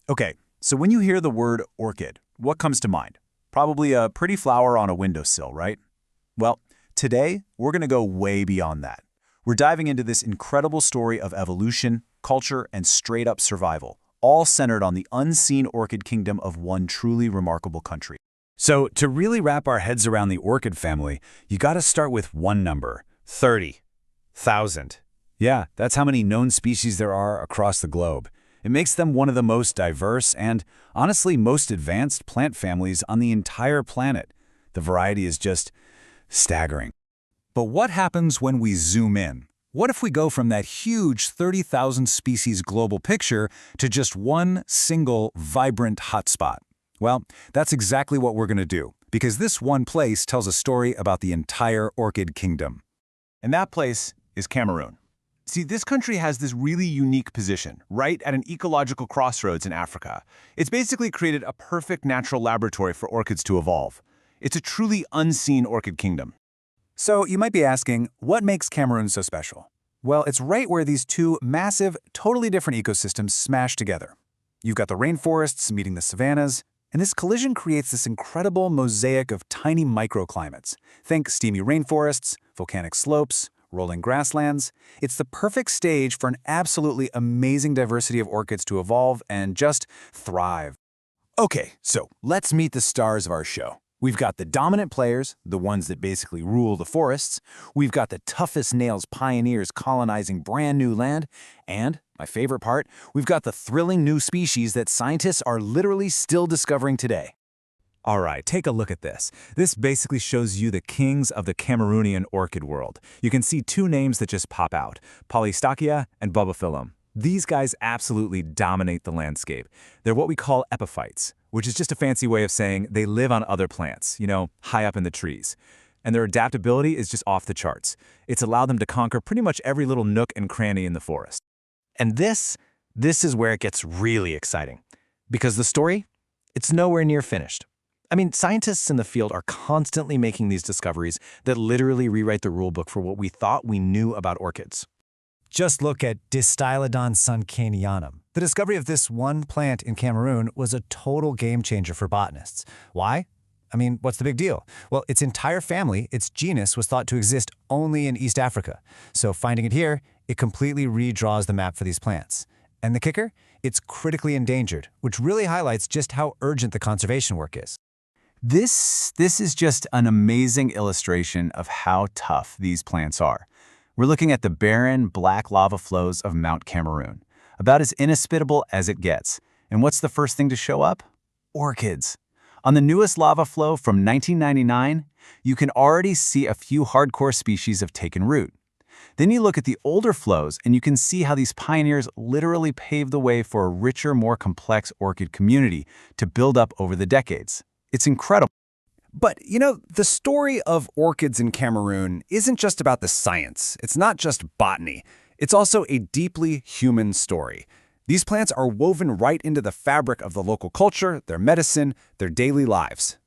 Okay, so when you hear the word orchid, what comes to mind? Probably a pretty flower on a windowsill, right? Well, today we're going to go way beyond that. We're diving into this incredible story of evolution, culture, and straight-up survival, all centered on the unseen orchid kingdom of one truly remarkable country. So, to really wrap our heads around the orchid family, you got to start with one number: 30,000. Yeah, that's how many known species there are across the globe. It makes them one of the most diverse and, honestly, most advanced plant families on the entire planet. The variety is just staggering. But what happens when we zoom in? What if we go from that huge 30,000 species global picture to just one single vibrant hotspot? Well, that's exactly what we're going to do, because this one place tells a story about the entire orchid kingdom. And that place is Cameroon. See, this country has this really unique position, right at an ecological crossroads in Africa. It's basically created a perfect natural laboratory for orchids to evolve. It's a truly unseen orchid kingdom. So you might be asking, what makes Cameroon so special? Well, it's right where these two massive, totally different ecosystems smash together. You've got the rainforests meeting the savannas, and this collision creates this incredible mosaic of tiny microclimates. Think steamy rainforests, volcanic slopes, rolling grasslands. It's the perfect stage for an absolutely amazing diversity of orchids to evolve and just thrive. Okay, so let's meet the stars of our show. We've got the dominant players, the ones that basically rule the forests. We've got the toughest nails pioneers colonizing brand new land. And, my favorite part, we've got the thrilling new species that scientists are literally still discovering today. All right, take a look at this. This basically shows you the kings of the Cameroonian orchid world. You can see two names that just pop out: Polystachya and Bulbophyllum. These guys absolutely dominate the landscape. They're what we call epiphytes, which is just a fancy way of saying they live on other plants, high up in the trees. And their adaptability is just off the charts. It's allowed them to conquer pretty much every little nook and cranny in the forest. And this is where it gets really exciting. Because the story, it's nowhere near finished. I mean, scientists in the field are constantly making these discoveries that literally rewrite the rulebook for what we thought we knew about orchids. Just look at Distylodon suncanianum. The discovery of this one plant in Cameroon was a total game changer for botanists. Why? I mean, what's the big deal? Well, its entire family, its genus, was thought to exist only in East Africa. So finding it here, it completely redraws the map for these plants. And the kicker? It's critically endangered, which really highlights just how urgent the conservation work is. This is just an amazing illustration of how tough these plants are. We're looking at the barren, black lava flows of Mount Cameroon, about as inhospitable as it gets. And what's the first thing to show up? Orchids. On the newest lava flow from 1999, you can already see a few hardcore species have taken root. Then you look at the older flows, and you can see how these pioneers literally paved the way for a richer, more complex orchid community to build up over the decades. It's incredible. But, the story of orchids in Cameroon isn't just about the science. It's not just botany. It's also a deeply human story. These plants are woven right into the fabric of the local culture, their medicine, their daily lives.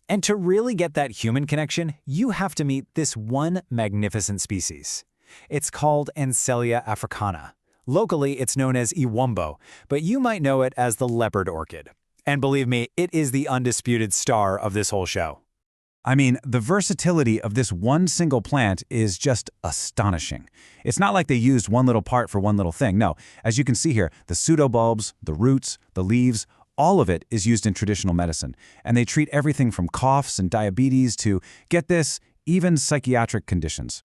And to really get that human connection, you have to meet this one magnificent species. It's called Ansselia africana. Locally, it's known as Iwombo, but you might know it as the leopard orchid. And believe me, it is the undisputed star of this whole show. I mean, the versatility of this one single plant is just astonishing. It's not like they used one little part for one little thing. No, as you can see here, the pseudobulbs, the roots, the leaves, all of it is used in traditional medicine. And they treat everything from coughs and diabetes to, get this, even psychiatric conditions.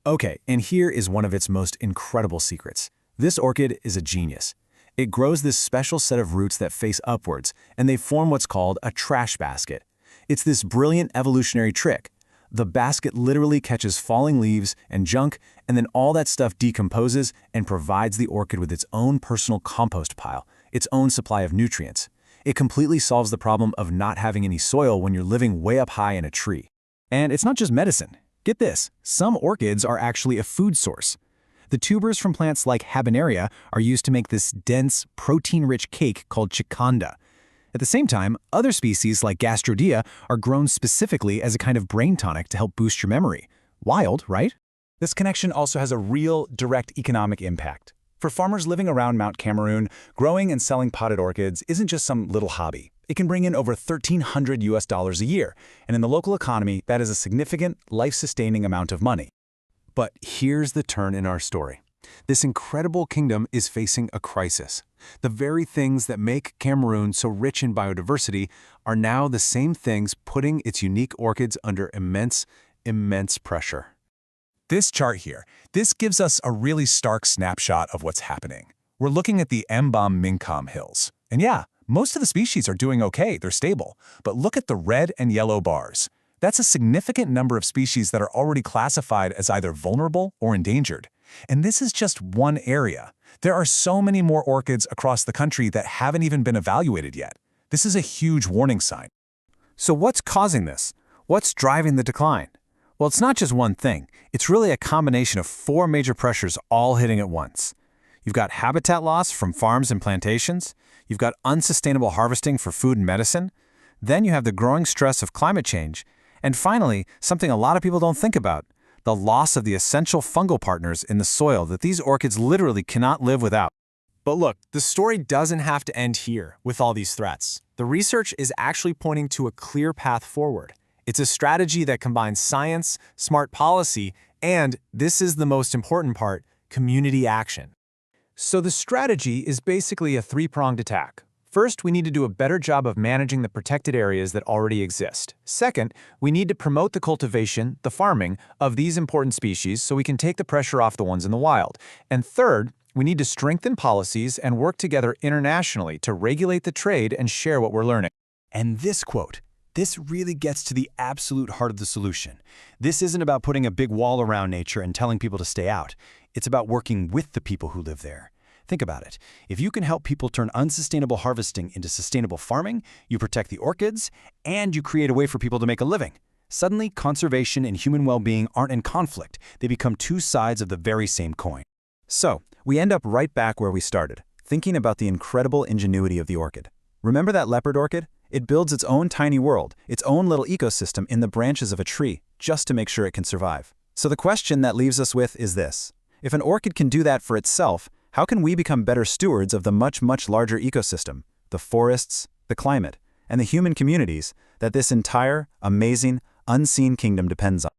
Okay, and here is one of its most incredible secrets. This orchid is a genius. It grows this special set of roots that face upwards, and they form what's called a trash basket. It's this brilliant evolutionary trick. The basket literally catches falling leaves and junk, and then all that stuff decomposes and provides the orchid with its own personal compost pile, its own supply of nutrients. It completely solves the problem of not having any soil when you're living way up high in a tree. And it's not just medicine. Get this, some orchids are actually a food source. The tubers from plants like habenaria are used to make this dense, protein-rich cake called chikanda. At the same time, other species like Gastrodia are grown specifically as a kind of brain tonic to help boost your memory. Wild, right? This connection also has a real, direct economic impact. For farmers living around Mount Cameroon, growing and selling potted orchids isn't just some little hobby. It can bring in over $1,300 a year, and in the local economy, that is a significant, life-sustaining amount of money. But here's the turn in our story. This incredible kingdom is facing a crisis. The very things that make Cameroon so rich in biodiversity are now the same things putting its unique orchids under immense pressure. This chart here, this gives us a really stark snapshot of what's happening. We're looking at the Mbam-Minkam hills. And yeah, most of the species are doing okay, they're stable. But look at the red and yellow bars. That's a significant number of species that are already classified as either vulnerable or endangered. And this is just one area. There are so many more orchids across the country that haven't even been evaluated yet. This is a huge warning sign. So what's causing this? What's driving the decline? Well, it's not just one thing. It's really a combination of 4 major pressures all hitting at once. You've got habitat loss from farms and plantations. You've got unsustainable harvesting for food and medicine. Then you have the growing stress of climate change. And finally, something a lot of people don't think about, the loss of the essential fungal partners in the soil that these orchids literally cannot live without. But look, the story doesn't have to end here with all these threats. The research is actually pointing to a clear path forward. It's a strategy that combines science, smart policy, and, this is the most important part, community action. So the strategy is basically a 3-pronged attack. First, we need to do a better job of managing the protected areas that already exist. Second, we need to promote the cultivation, the farming, of these important species so we can take the pressure off the ones in the wild. And third, we need to strengthen policies and work together internationally to regulate the trade and share what we're learning. And this quote, this really gets to the absolute heart of the solution. This isn't about putting a big wall around nature and telling people to stay out. It's about working with the people who live there. Think about it. If you can help people turn unsustainable harvesting into sustainable farming, you protect the orchids, and you create a way for people to make a living. Suddenly, conservation and human well-being aren't in conflict. They become 2 sides of the very same coin. So, we end up right back where we started, thinking about the incredible ingenuity of the orchid. Remember that leopard orchid? It builds its own tiny world, its own little ecosystem in the branches of a tree, just to make sure it can survive. So the question that leaves us with is this. If an orchid can do that for itself, how can we become better stewards of the much larger ecosystem, the forests, the climate, and the human communities that this entire, amazing, unseen kingdom depends on?